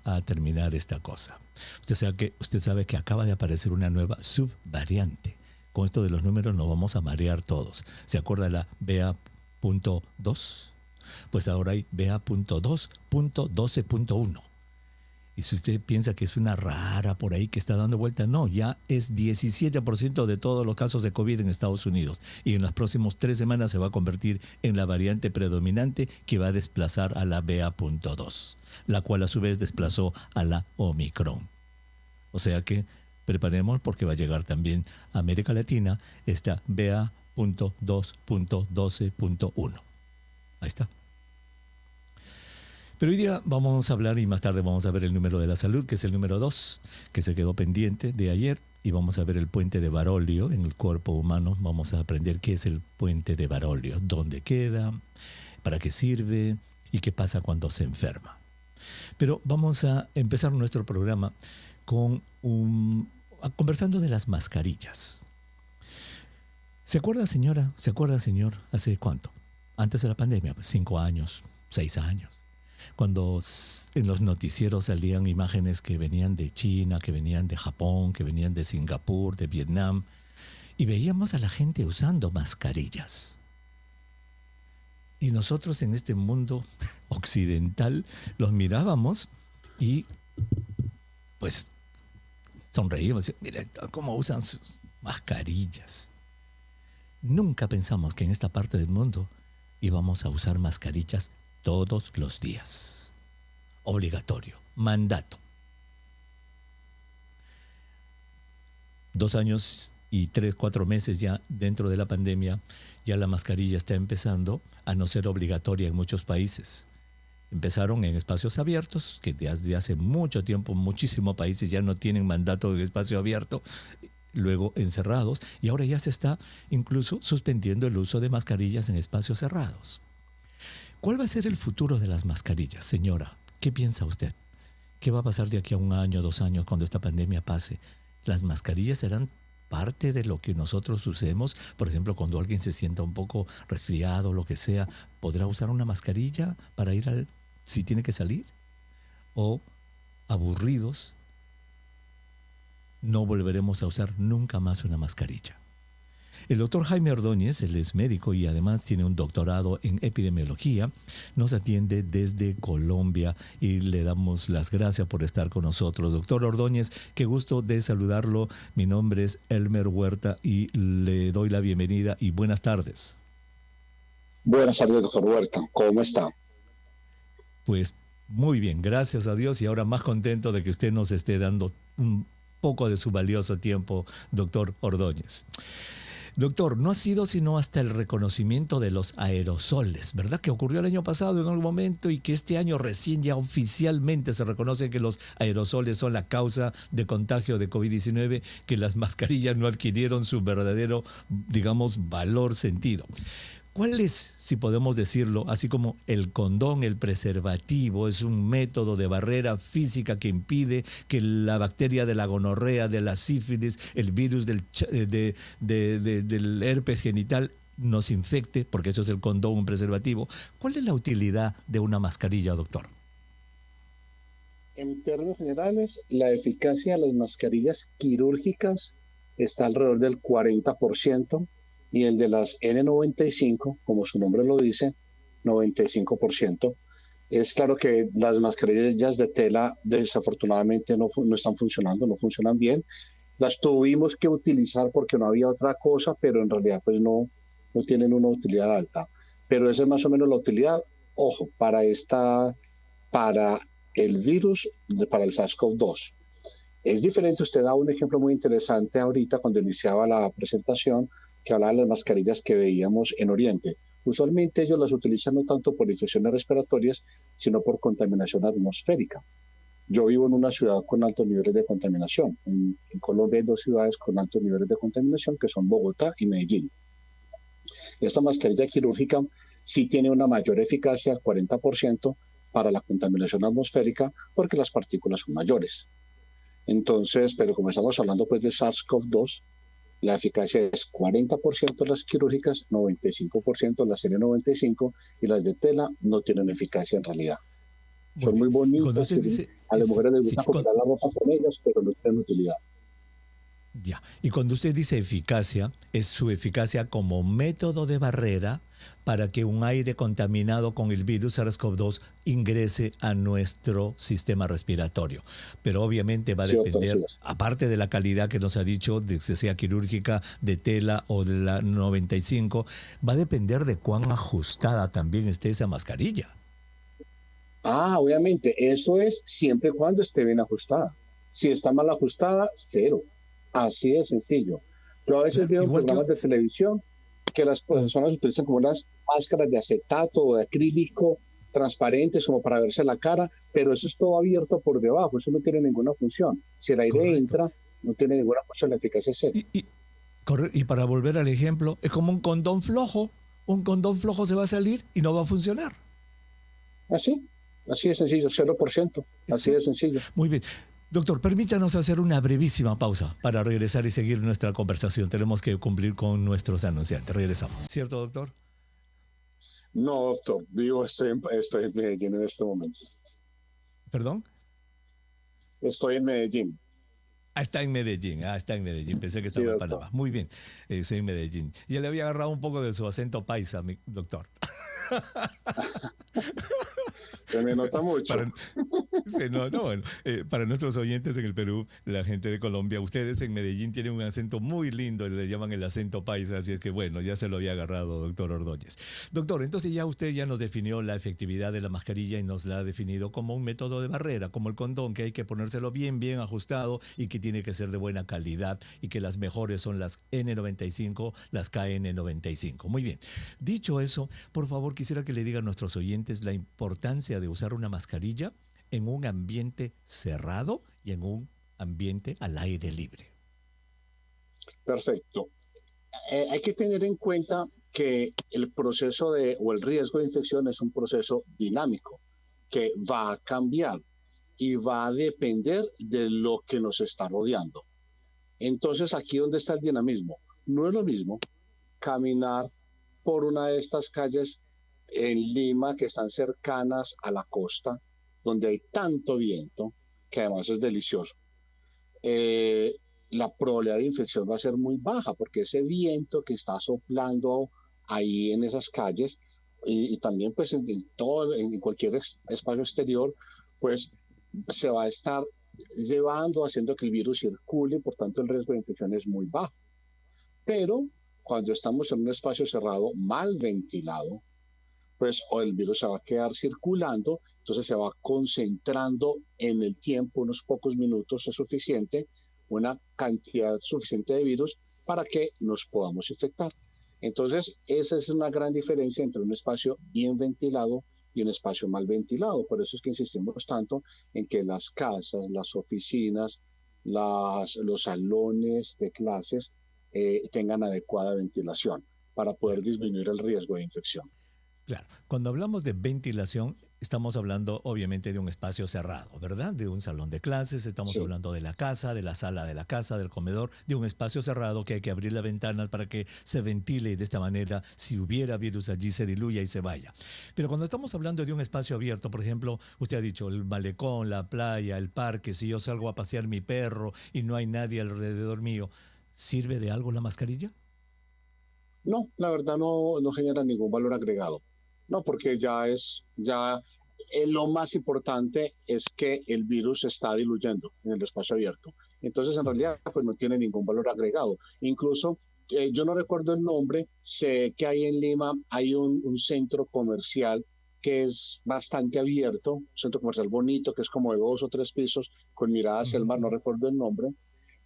a terminar esta cosa. Usted sabe que acaba de aparecer una nueva subvariante. Con esto de los números nos vamos a marear todos. ¿Se acuerda de la BA.2? Pues ahora hay BA.2.12.1. Y si usted piensa que es una rara por ahí que está dando vuelta, no, ya es 17% de todos los casos de COVID en Estados Unidos. Y en las próximas 3 semanas se va a convertir en la variante predominante que va a desplazar a la BA.2, la cual a su vez desplazó a la Omicron. O sea que preparemos porque va a llegar también a América Latina esta BA.2.12.1. Ahí está. Pero hoy día vamos a hablar y más tarde vamos a ver el número de la salud, que es el número 2, que se quedó pendiente de ayer. Y vamos a ver el puente de Barolio en el cuerpo humano. Vamos a aprender qué es el puente de Barolio, dónde queda, para qué sirve y qué pasa cuando se enferma. Pero vamos a empezar nuestro programa conversando de las mascarillas. ¿Se acuerda, señora? ¿Se acuerda, señor? ¿Hace cuánto? Antes de la pandemia, 5 años, 6 años. Cuando en los noticieros salían imágenes que venían de China, que venían de Japón, que venían de Singapur, de Vietnam, y veíamos a la gente usando mascarillas. Y nosotros en este mundo occidental los mirábamos y pues sonreíamos. Mira cómo usan sus mascarillas. Nunca pensamos que en esta parte del mundo íbamos a usar mascarillas todos los días. Obligatorio, mandato. 2 años y 3, 4 meses ya dentro de la pandemia, ya la mascarilla está empezando a no ser obligatoria en muchos países. Empezaron en espacios abiertos, que desde hace mucho tiempo muchísimos países ya no tienen mandato de espacio abierto, luego encerrados, y ahora ya se está incluso suspendiendo el uso de mascarillas en espacios cerrados. ¿Cuál va a ser el futuro de las mascarillas, señora? ¿Qué piensa usted? ¿Qué va a pasar de aquí a 1 año, 2 años, cuando esta pandemia pase? ¿Las mascarillas serán parte de lo que nosotros usemos? Por ejemplo, cuando alguien se sienta un poco resfriado, lo que sea, ¿podrá usar una mascarilla para ir si tiene que salir? ¿O aburridos, no volveremos a usar nunca más una mascarilla? El doctor Jaime Ordóñez, él es médico y además tiene un doctorado en epidemiología, nos atiende desde Colombia y le damos las gracias por estar con nosotros. Doctor Ordóñez, qué gusto de saludarlo. Mi nombre es Elmer Huerta y le doy la bienvenida y buenas tardes. Buenas tardes, doctor Huerta. ¿Cómo está? Pues muy bien, gracias a Dios, y ahora más contento de que usted nos esté dando un poco de su valioso tiempo, doctor Ordóñez. Doctor, no ha sido sino hasta el reconocimiento de los aerosoles, ¿verdad? Que ocurrió el año pasado en algún momento y que este año recién ya oficialmente se reconoce que los aerosoles son la causa de contagio de COVID-19, que las mascarillas no adquirieron su verdadero, digamos, valor, sentido. ¿Cuál es, si podemos decirlo, así como el condón, el preservativo, es un método de barrera física que impide que la bacteria de la gonorrea, de la sífilis, el virus del herpes genital nos infecte, porque eso es el condón, un preservativo? ¿Cuál es la utilidad de una mascarilla, doctor? En términos generales, la eficacia de las mascarillas quirúrgicas está alrededor del 40%. Y el de las N95, como su nombre lo dice, 95%. Es claro que las mascarillas de tela desafortunadamente no están funcionando, no funcionan bien. Las tuvimos que utilizar porque no había otra cosa, pero en realidad pues no tienen una utilidad alta. Pero esa es más o menos la utilidad, ojo, para el virus, para el SARS-CoV-2. Es diferente, usted da un ejemplo muy interesante ahorita cuando iniciaba la presentación, que hablaba de las mascarillas que veíamos en Oriente. Usualmente ellos las utilizan no tanto por infecciones respiratorias, sino por contaminación atmosférica. Yo vivo en una ciudad con altos niveles de contaminación. En Colombia hay 2 ciudades con altos niveles de contaminación, que son Bogotá y Medellín. Esta mascarilla quirúrgica sí tiene una mayor eficacia, al 40%, para la contaminación atmosférica, porque las partículas son mayores. Entonces, pero como estamos hablando pues de SARS-CoV-2, la eficacia es 40% las quirúrgicas, 95% las N95, y las de tela no tienen eficacia en realidad. Muy Son bien. muy Y cuando bonitas usted y dice, a las mujeres les sí, gusta comprar la ropa con ellas, pero no tienen utilidad. ya. Y cuando usted dice eficacia, es su eficacia como método de barrera para que un aire contaminado con el virus SARS-CoV-2 ingrese a nuestro sistema respiratorio. Pero obviamente va a Sí, doctor, depender, así es. aparte de la calidad que nos ha dicho, de que sea quirúrgica, de tela o de la 95, va a depender de cuán ajustada también esté esa mascarilla. Obviamente, eso es siempre y cuando esté bien ajustada. Si está mal ajustada, cero. Así de sencillo. Yo a veces Claro, veo en igual que... programas de televisión que las personas utilizan como unas máscaras de acetato o de acrílico transparentes como para verse la cara, pero eso es todo abierto por debajo, eso no tiene ninguna función. Si el aire Correcto. entra, no tiene ninguna función, la eficacia es cero. Y para volver al ejemplo, es como un condón flojo. Un condón flojo se va a salir y no va a funcionar. Así, así de sencillo, 0%, así de Exacto. sencillo. Muy bien. Doctor, permítanos hacer una brevísima pausa para regresar y seguir nuestra conversación. Tenemos que cumplir con nuestros anunciantes. Regresamos. ¿Cierto, doctor? No, doctor, estoy en Medellín en este momento. ¿Perdón? Estoy en Medellín. Está en Medellín. Está en Medellín. Pensé que Sí, estaba en doctor. Panamá. Muy bien. Estoy en Medellín. Ya le había agarrado un poco de su acento paisa, mi doctor. Se me nota mucho. Para, sí, no, bueno, para nuestros oyentes en el Perú, la gente de Colombia, ustedes en Medellín tienen un acento muy lindo, le llaman el acento paisa, así es que bueno, ya se lo había agarrado, doctor Ordóñez. Doctor, entonces ya usted ya nos definió la efectividad de la mascarilla y nos la ha definido como un método de barrera, como el condón, que hay que ponérselo bien, bien ajustado y que tiene que ser de buena calidad y que las mejores son las N95, las KN95. Muy bien. Dicho eso, por favor, quisiera que le digan a nuestros oyentes la importancia de usar una mascarilla en un ambiente cerrado y en un ambiente al aire libre. Perfecto. Hay que tener en cuenta que el proceso o el riesgo de infección es un proceso dinámico que va a cambiar y va a depender de lo que nos está rodeando. Entonces, aquí donde está el dinamismo, no es lo mismo caminar por una de estas calles en Lima que están cercanas a la costa, donde hay tanto viento, que además es delicioso. La probabilidad de infección va a ser muy baja porque ese viento que está soplando ahí en esas calles y también pues en cualquier espacio exterior, pues se va a estar llevando, haciendo que el virus circule, por tanto el riesgo de infección es muy bajo. Pero cuando estamos en un espacio cerrado, mal ventilado, pues o el virus se va a quedar circulando, entonces se va concentrando en el tiempo, unos pocos minutos es suficiente, una cantidad suficiente de virus para que nos podamos infectar. Entonces, esa es una gran diferencia entre un espacio bien ventilado y un espacio mal ventilado. Por eso es que insistimos tanto en que las casas, las oficinas, los salones de clases tengan adecuada ventilación para poder Claro. disminuir el riesgo de infección. Claro, cuando hablamos de ventilación, estamos hablando obviamente de un espacio cerrado, ¿verdad? De un salón de clases, estamos Sí, hablando de la casa, de la sala de la casa, del comedor, de un espacio cerrado que hay que abrir las ventanas para que se ventile y de esta manera, si hubiera virus allí, se diluya y se vaya. Pero cuando estamos hablando de un espacio abierto, por ejemplo, usted ha dicho el malecón, la playa, el parque, si yo salgo a pasear mi perro y no hay nadie alrededor mío, ¿sirve de algo la mascarilla? no, la verdad no genera ningún valor agregado. No, porque lo más importante es que el virus se está diluyendo en el espacio abierto. Entonces, en realidad, Correcto. pues no tiene ningún valor agregado. Incluso, yo no recuerdo el nombre, sé que hay en Lima, hay un centro comercial que es bastante abierto, un centro comercial bonito, que es como de 2 o 3 pisos, con mirada hacia el Ujú, mar, no recuerdo el nombre, ujú.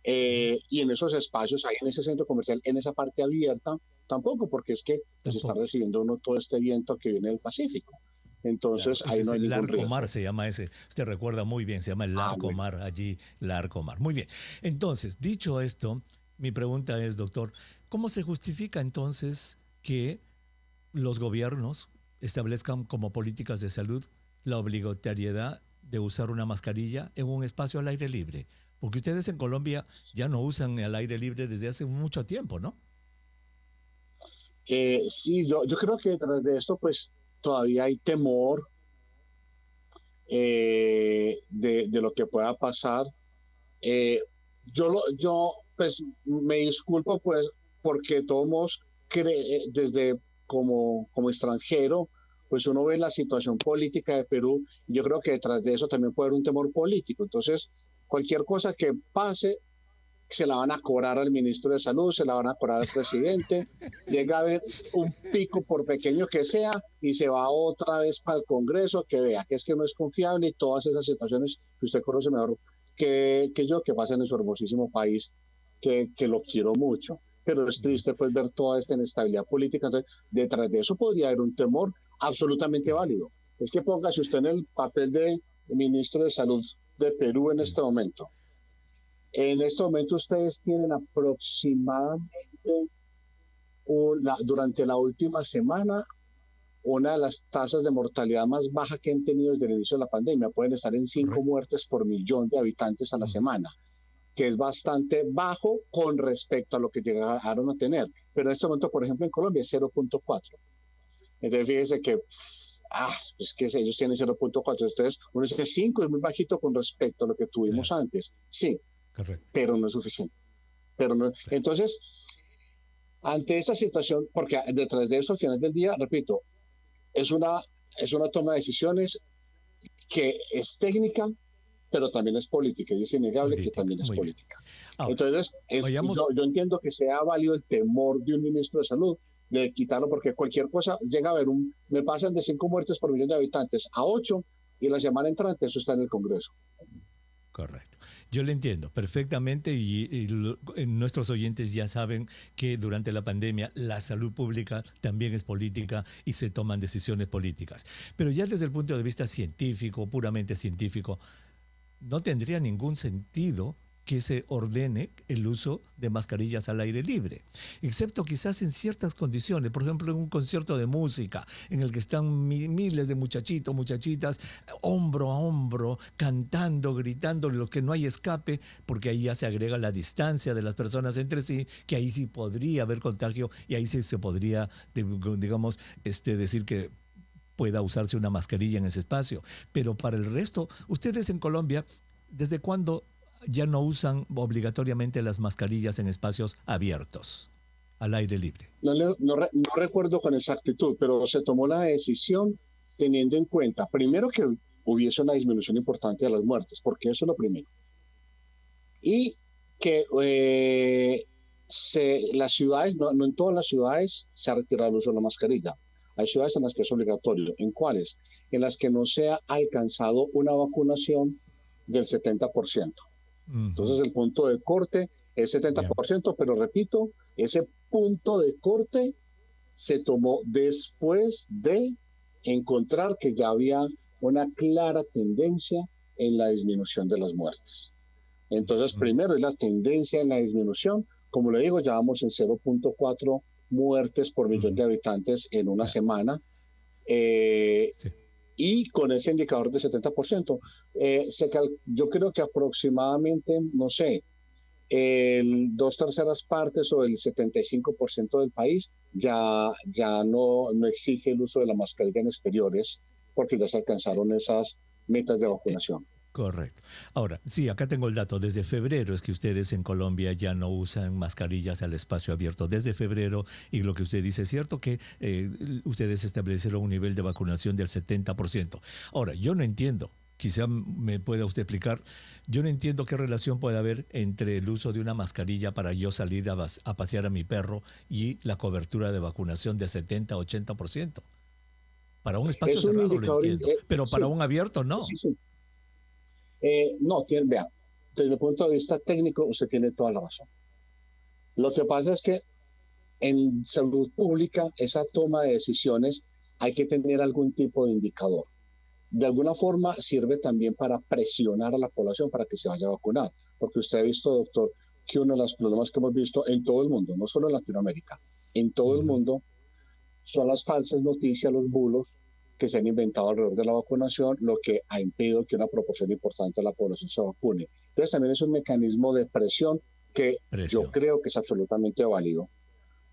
y en esos espacios, ahí en ese centro comercial, en esa parte abierta, tampoco, porque es que pues está Tampoco. recibiendo uno todo este viento que viene del Pacífico. Claro, Entonces, ese ahí es no hay el ningún Larcomar, riesgo. se llama ese. Usted recuerda muy bien, se llama el Bueno. Larcomar, allí Larcomar. Muy bien. Entonces, dicho esto, mi pregunta es, doctor, ¿cómo se justifica entonces que los gobiernos establezcan como políticas de salud la obligatoriedad de usar una mascarilla en un espacio al aire libre? Porque ustedes en Colombia ya no usan el aire libre desde hace mucho tiempo, ¿no? Sí, yo creo que detrás de esto, pues todavía hay temor de lo que pueda pasar. Yo pues me disculpo pues porque todos desde como extranjero, pues uno ve la situación política de Perú y yo creo que detrás de eso también puede haber un temor político. Entonces, cualquier cosa que pase, se la van a cobrar al ministro de Salud, se la van a cobrar al presidente, llega a haber un pico por pequeño que sea y se va otra vez para el Congreso, que vea que es que no es confiable y todas esas situaciones que usted conoce mejor que yo, que pasan en su hermosísimo país, que lo quiero mucho. Pero es triste pues ver toda esta inestabilidad política. Entonces, detrás de eso podría haber un temor absolutamente válido. Es que póngase usted en el papel de ministro de Salud de Perú en este momento. En este momento ustedes tienen aproximadamente durante la última semana una de las tasas de mortalidad más bajas que han tenido desde el inicio de la pandemia. Pueden estar en 5 muertes por millón de habitantes a la semana, que es bastante bajo con respecto a lo que llegaron a tener. Pero en este momento, por ejemplo, en Colombia es 0.4. Entonces fíjense que es que ellos tienen 0.4. Entonces uno dice 5 es muy bajito con respecto a lo que tuvimos antes. Sí. Correcto. Pero no es suficiente. Entonces, ante esa situación, porque detrás de eso, al final del día, repito, es una toma de decisiones que es técnica, pero también es política, y es innegable que también es política. Ahora, entonces, yo entiendo que sea válido el temor de un ministro de Salud de quitarlo, porque cualquier cosa llega a haber me pasan de 5 muertes por millón de habitantes a 8, y la semana entrante eso está en el Congreso. Correcto. Yo le entiendo perfectamente y nuestros oyentes ya saben que durante la pandemia la salud pública también es política y se toman decisiones políticas. Pero ya desde el punto de vista científico, puramente científico, no tendría ningún sentido que se ordene el uso de mascarillas al aire libre, excepto quizás en ciertas condiciones, por ejemplo en un concierto de música en el que están miles de muchachitos, muchachitas, hombro a hombro, cantando, gritando, lo que no hay escape, porque ahí ya se agrega la distancia de las personas entre sí, que ahí sí podría haber contagio y ahí sí se podría, digamos, decir que pueda usarse una mascarilla en ese espacio. Pero para el resto, ustedes en Colombia, ¿desde cuándo ya no usan obligatoriamente las mascarillas en espacios abiertos, al aire libre? No recuerdo con exactitud, pero se tomó la decisión teniendo en cuenta, primero, que hubiese una disminución importante de las muertes, porque eso es lo primero. Y que las ciudades, no en todas las ciudades se ha retirado el uso de la mascarilla. Hay ciudades en las que es obligatorio. ¿En cuáles? En las que no se ha alcanzado una vacunación del 70%. Entonces el punto de corte es 70%, pero repito, ese punto de corte se tomó después de encontrar que ya había una clara tendencia en la disminución de las muertes. Entonces, primero es la tendencia en la disminución. Como le digo, ya vamos en 0.4 muertes por millón de habitantes en una semana. Y con ese indicador de 70%, yo creo que aproximadamente, no sé, 2/3 partes o el 75% del país ya no exige el uso de la mascarilla en exteriores, porque ya se alcanzaron esas metas de vacunación. Correcto. Ahora, sí, acá tengo el dato. Desde febrero es que ustedes en Colombia ya no usan mascarillas al espacio abierto. Desde febrero, y lo que usted dice es cierto, que ustedes establecieron un nivel de vacunación del 70%. Ahora, yo no entiendo, quizá me pueda usted explicar, yo no entiendo qué relación puede haber entre el uso de una mascarilla para yo salir a pasear a mi perro y la cobertura de vacunación de 70-80%. Para un espacio cerrado lo entiendo, pero para un abierto no. Sí. No, vea, desde el punto de vista técnico usted tiene toda la razón. Lo que pasa es que en salud pública esa toma de decisiones hay que tener algún tipo de indicador. De alguna forma sirve también para presionar a la población para que se vaya a vacunar, porque usted ha visto, doctor, que uno de los problemas que hemos visto en todo el mundo, no solo en Latinoamérica, en todo el mundo, son las falsas noticias, los bulos que se han inventado alrededor de la vacunación, lo que ha impedido que una proporción importante de la población se vacune. Entonces también es un mecanismo de presión que yo creo que es absolutamente válido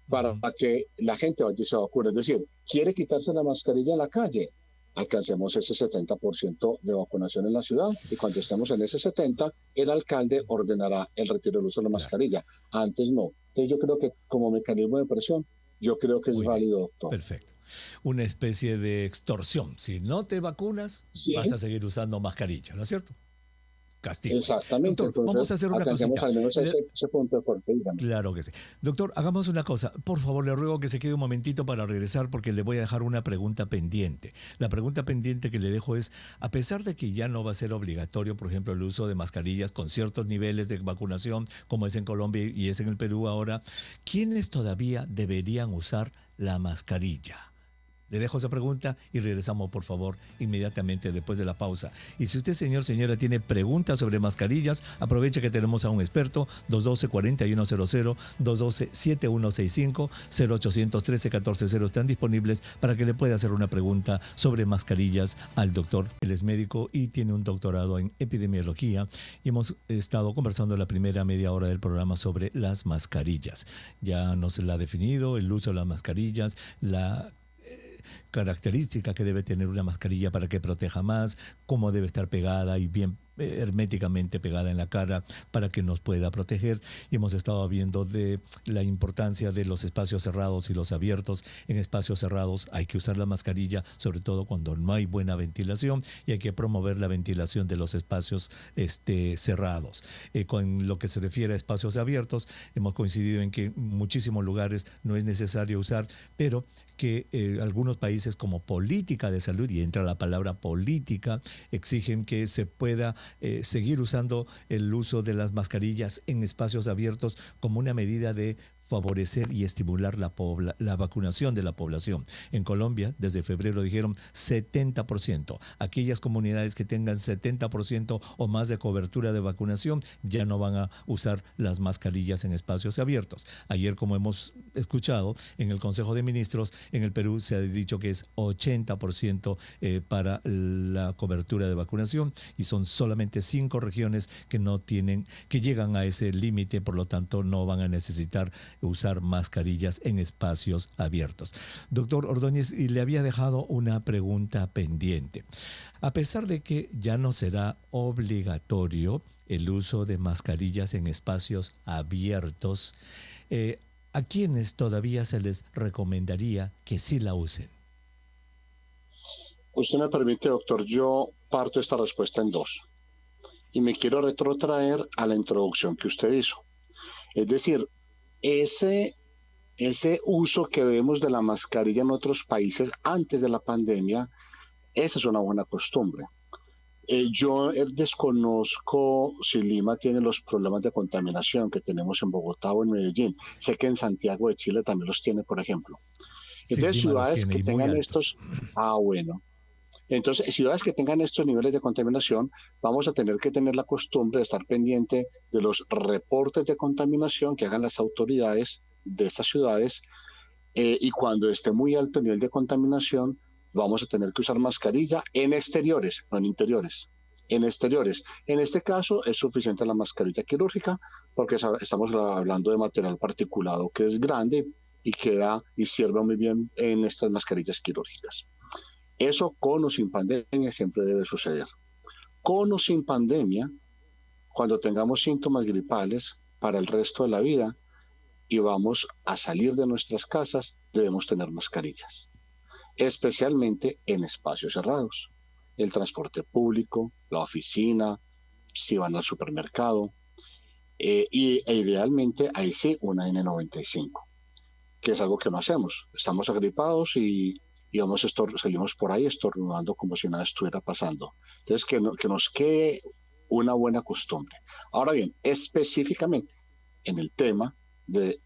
para que la gente vaya y se vacune. Es decir, quiere quitarse la mascarilla en la calle, alcancemos ese 70% de vacunación en la ciudad, y cuando estemos en ese 70%, el alcalde ordenará el retiro del uso de la mascarilla. Antes no. Entonces yo creo que como mecanismo de presión, yo creo que es Muy bien, válido, doctor. perfecto. Una especie de extorsión. Si no te vacunas, Sí, vas a seguir usando mascarilla, ¿no es cierto? Castigo. exactamente. Doctor, vamos Entonces, a hacer una alcancemos cosita. al menos ese punto de corte, dígame. Claro que sí. Doctor, hagamos una cosa. Por favor, le ruego que se quede un momentito para regresar porque le voy a dejar una pregunta pendiente. La pregunta pendiente que le dejo es, a pesar de que ya no va a ser obligatorio, por ejemplo, el uso de mascarillas con ciertos niveles de vacunación, como es en Colombia y es en el Perú ahora, ¿quiénes todavía deberían usar la mascarilla? Le dejo esa pregunta y regresamos, por favor, inmediatamente después de la pausa. Y si usted, señor, señora, tiene preguntas sobre mascarillas, aproveche que tenemos a un experto, 212-4100, 212-7165, 0813-1400 están disponibles para que le pueda hacer una pregunta sobre mascarillas al doctor. Él es médico y tiene un doctorado en epidemiología y hemos estado conversando la primera media hora del programa sobre las mascarillas. Ya nos la ha definido, el uso de las mascarillas, la característica que debe tener una mascarilla para que proteja más, cómo debe estar pegada y bien herméticamente pegada en la cara para que nos pueda proteger. Y hemos estado viendo de la importancia de los espacios cerrados y los abiertos. En espacios cerrados hay que usar la mascarilla, sobre todo cuando no hay buena ventilación, y hay que promover la ventilación de los espacios cerrados. Con lo que se refiere a espacios abiertos, hemos coincidido en que en muchísimos lugares no es necesario usar, pero que algunos países como política de salud, y entra la palabra política, exigen que se pueda seguir usando el uso de las mascarillas en espacios abiertos como una medida de favorecer y estimular la vacunación de la población. En Colombia, desde febrero dijeron 70%. Aquellas comunidades que tengan 70% o más de cobertura de vacunación ya no van a usar las mascarillas en espacios abiertos. Ayer, como hemos escuchado, en el Consejo de Ministros, en el Perú se ha dicho que es 80% para la cobertura de vacunación, y son solamente 5 regiones que no tienen, que llegan a ese límite, por lo tanto no van a necesitar usar mascarillas en espacios abiertos. Doctor Ordóñez, y le había dejado una pregunta pendiente. A pesar de que ya no será obligatorio el uso de mascarillas en espacios abiertos, ¿a quiénes todavía se les recomendaría que sí la usen? Usted me permite, doctor, yo parto esta respuesta en dos. Y me quiero retrotraer a la introducción que usted hizo. Es decir, ese uso que vemos de la mascarilla en otros países antes de la pandemia, esa es una buena costumbre. Yo desconozco si Lima tiene los problemas de contaminación que tenemos en Bogotá o en Medellín. Sé que en Santiago de Chile también los tiene, por ejemplo. Entonces, Sí, ciudades que tengan estos... bueno. Entonces, ciudades que tengan estos niveles de contaminación, vamos a tener que tener la costumbre de estar pendiente de los reportes de contaminación que hagan las autoridades de estas ciudades, y cuando esté muy alto el nivel de contaminación, vamos a tener que usar mascarilla en exteriores, no en interiores. En exteriores. En este caso es suficiente la mascarilla quirúrgica porque estamos hablando de material particulado que es grande y queda y sirve muy bien en estas mascarillas quirúrgicas. Eso con o sin pandemia siempre debe suceder. Con o sin pandemia, cuando tengamos síntomas gripales para el resto de la vida y vamos a salir de nuestras casas, debemos tener mascarillas, especialmente en espacios cerrados. El transporte público, la oficina, si van al supermercado, e idealmente ahí sí una N95, que es algo que no hacemos. Estamos agripados y salimos por ahí estornudando como si nada estuviera pasando. Entonces, que nos quede una buena costumbre. Ahora bien, específicamente en el tema del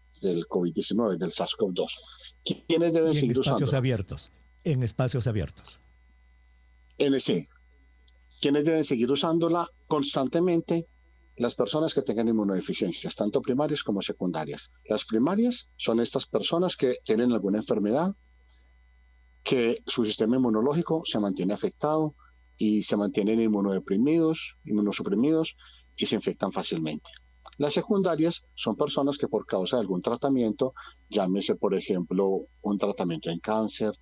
COVID-19, del SARS-CoV-2, ¿quiénes deben seguir usando? En espacios abiertos. Sí. ¿Quiénes deben seguir usándola constantemente? Las personas que tengan inmunodeficiencias, tanto primarias como secundarias. Las primarias son estas personas que tienen alguna enfermedad, que su sistema inmunológico se mantiene afectado y se mantienen inmunosuprimidos y se infectan fácilmente. Las secundarias son personas que por causa de algún tratamiento, llámese por ejemplo un tratamiento en cáncer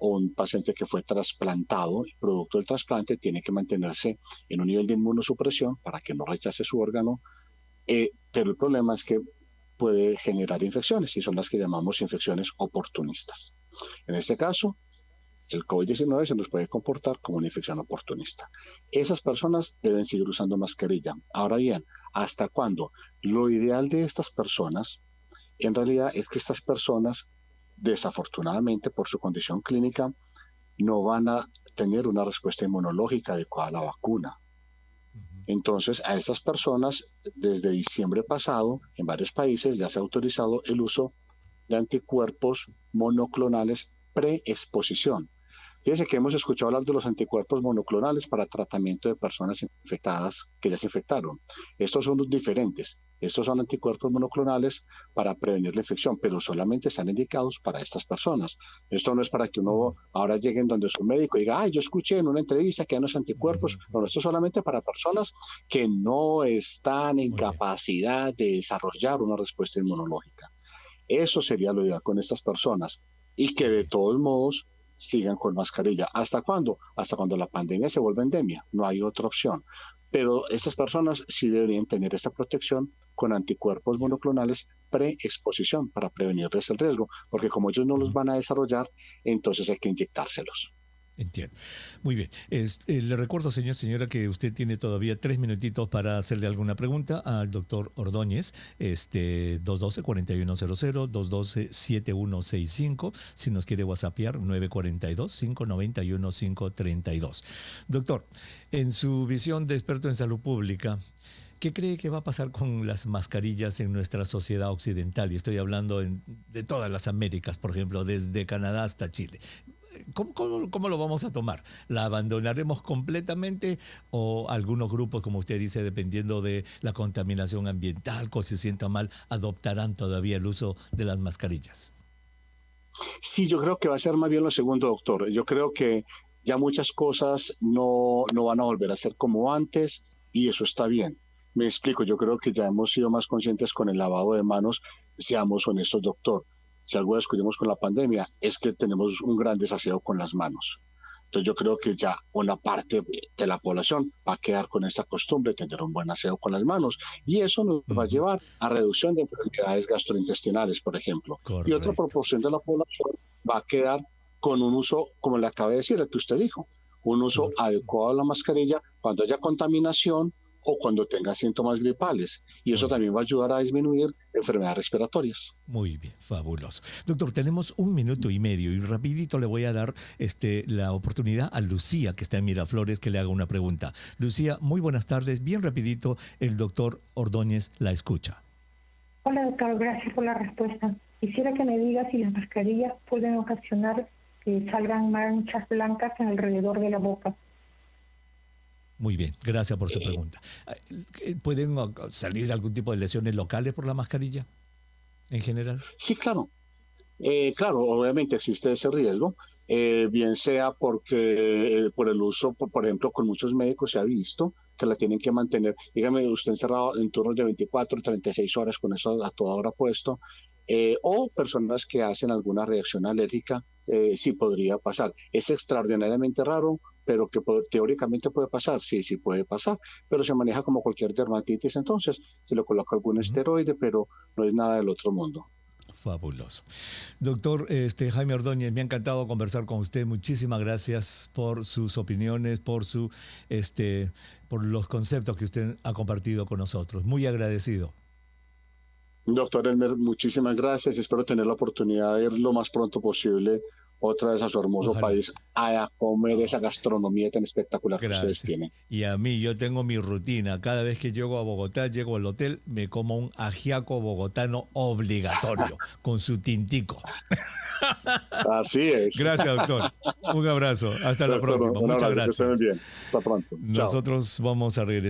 o un paciente que fue trasplantado, producto del trasplante, tiene que mantenerse en un nivel de inmunosupresión para que no rechace su órgano, pero el problema es que puede generar infecciones y son las que llamamos infecciones oportunistas. En este caso, el COVID-19 se nos puede comportar como una infección oportunista. Esas personas deben seguir usando mascarilla. Ahora bien, ¿hasta cuándo? Lo ideal de estas personas, en realidad, es que estas personas, desafortunadamente por su condición clínica, no van a tener una respuesta inmunológica adecuada a la vacuna. Entonces, a estas personas, desde diciembre pasado, en varios países ya se ha autorizado el uso de anticuerpos monoclonales preexposición. Fíjense que hemos escuchado hablar de los anticuerpos monoclonales para tratamiento de personas infectadas que ya se infectaron. Estos son diferentes. Estos son anticuerpos monoclonales para prevenir la infección, pero solamente están indicados para estas personas. Esto no es para que uno ahora llegue en donde su médico y diga, yo escuché en una entrevista que hay unos anticuerpos. No, esto es solamente para personas que no están en capacidad de desarrollar una respuesta inmunológica. Eso sería lo ideal con estas personas y que de todos modos sigan con mascarilla. ¿Hasta cuándo? Hasta cuando la pandemia se vuelva endemia. No hay otra opción. Pero estas personas sí deberían tener esta protección con anticuerpos monoclonales pre-exposición para prevenirles el riesgo, porque como ellos no los van a desarrollar, entonces hay que inyectárselos. Entiendo. Muy bien. Le recuerdo, señora, que usted tiene todavía 3 minutitos para hacerle alguna pregunta al doctor Ordóñez. 212-4100, 212-7165. Si nos quiere whatsappear, 942-591-532. Doctor, en su visión de experto en salud pública, ¿qué cree que va a pasar con las mascarillas en nuestra sociedad occidental? Y estoy hablando de todas las Américas, por ejemplo, desde Canadá hasta Chile. ¿Cómo lo vamos a tomar? ¿La abandonaremos completamente o algunos grupos, como usted dice, dependiendo de la contaminación ambiental, o si se sienta mal, adoptarán todavía el uso de las mascarillas? Sí, yo creo que va a ser más bien lo segundo, doctor. Yo creo que ya muchas cosas no van a volver a ser como antes y eso está bien. Me explico, yo creo que ya hemos sido más conscientes con el lavado de manos. Seamos honestos, doctor. Si algo descubrimos con la pandemia es que tenemos un gran desaseo con las manos. Entonces yo creo que ya una parte de la población va a quedar con esta costumbre de tener un buen aseo con las manos y eso nos va a llevar a reducción de enfermedades gastrointestinales, por ejemplo. Correcto. Y otra proporción de la población va a quedar con un uso, como le acabé de decir, el que usted dijo, un uso adecuado de la mascarilla cuando haya contaminación o cuando tenga síntomas gripales. Y eso también va a ayudar a disminuir enfermedades respiratorias. Muy bien, fabuloso. Doctor, tenemos 1 minuto y medio y rapidito le voy a dar la oportunidad a Lucía, que está en Miraflores, que le haga una pregunta. Lucía, muy buenas tardes. Bien rapidito, el doctor Ordóñez la escucha. Hola, doctor. Gracias por la respuesta. Quisiera que me diga si las mascarillas pueden ocasionar que salgan manchas blancas en alrededor de la boca. Muy bien, gracias por su pregunta. ¿Pueden salir algún tipo de lesiones locales por la mascarilla en general? Sí, claro. Claro, obviamente existe ese riesgo, bien sea porque por el uso, por ejemplo, con muchos médicos se ha visto que la tienen que mantener, dígame, usted encerrado en turnos de 24, 36 horas con eso a toda hora puesto, o personas que hacen alguna reacción alérgica, sí podría pasar. Es extraordinariamente raro, pero que teóricamente puede pasar, sí puede pasar, pero se maneja como cualquier dermatitis, entonces se le coloca algún esteroide, pero no es nada del otro mundo. Fabuloso. Doctor Jaime Ordóñez, me ha encantado conversar con usted. Muchísimas gracias por sus opiniones, por los conceptos que usted ha compartido con nosotros. Muy agradecido. Doctor Elmer, muchísimas gracias. Espero tener la oportunidad de ir lo más pronto posible otra vez a su hermoso país a comer esa gastronomía tan espectacular que ustedes tienen. Y a mí, yo tengo mi rutina. Cada vez que llego a Bogotá, llego al hotel, me como un ajiaco bogotano obligatorio, con su tintico. Así es. Gracias, doctor. Un abrazo. Hasta la próxima. Muchas gracias. Que estén bien. Hasta pronto. Nosotros vamos a regresar.